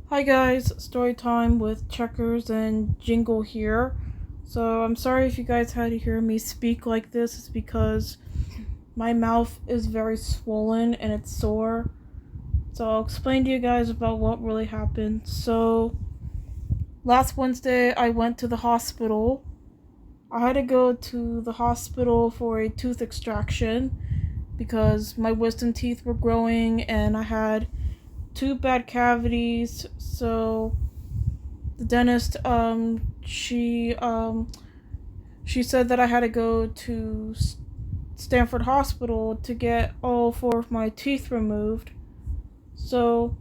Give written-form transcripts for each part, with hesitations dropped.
Hi guys, story time with Checkers and Jingle here. So I'm sorry if you guys had to hear me speak like this. It's because my mouth is very swollen and it's sore. So I'll explain to you guys about what really happened. So last Wednesday I went to the hospital. I had to go to the hospital for a tooth extraction because my wisdom teeth were growing and I had two bad cavities. So the dentist she said that I had to go to Stanford Hospital to get all four of my teeth removed. So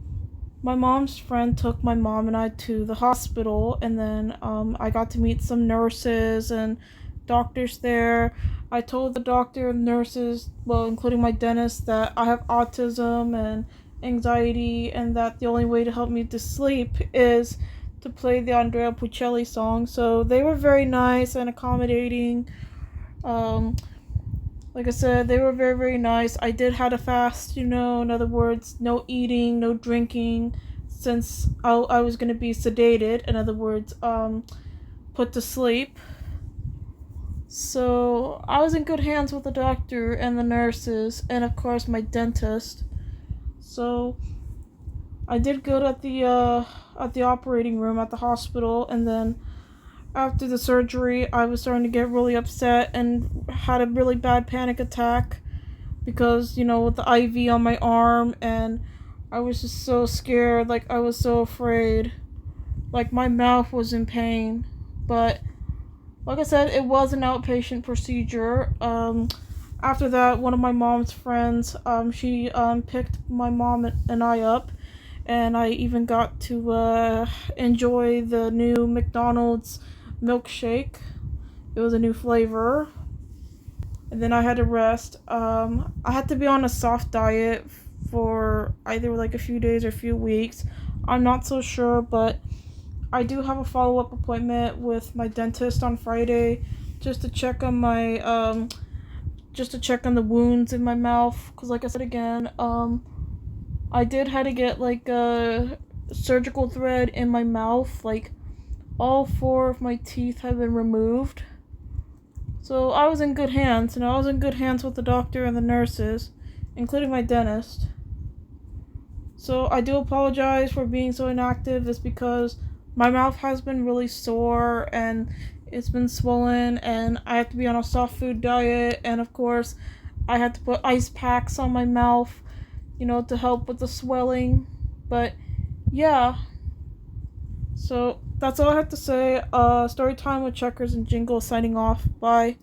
my mom's friend took my mom and I to the hospital, and then I got to meet some nurses and doctors there. I told the doctor and nurses, well, including my dentist, that I have autism and anxiety, and that the only way to help me to sleep is to play the Andrea Bocelli song. So they were very nice and accommodating. Um, like I said, they were very, very nice. I did have to fast, in other words, no eating, no drinking, since I was going to be sedated, in other words, put to sleep. So I was in good hands with the doctor and the nurses, and of course my dentist. So I did good at the operating room at the hospital, and then after the surgery, I was starting to get really upset and had a really bad panic attack because, with the IV on my arm, and I was just so scared, like I was so afraid. Like my mouth was in pain. But like I said, it was an outpatient procedure. After that, one of my mom's friends, she picked my mom and I up, and I even got to enjoy the new McDonald's milkshake. It was a new flavor. And then I had to rest. I had to be on a soft diet for either like a few days or a few weeks. I'm not so sure, but I do have a follow-up appointment with my dentist on Friday just to check on the wounds in my mouth. Cause like I said again, I did have to get like a surgical thread in my mouth. Like all four of my teeth have been removed. So I was in good hands, I was in good hands with the doctor and the nurses, including my dentist. So I do apologize for being so inactive. It's because my mouth has been really sore and it's been swollen, and I have to be on a soft food diet, and of course I had to put ice packs on my mouth, to help with the swelling. But yeah, so that's all I have to say. Story time with Checkers and Jingle signing off. Bye.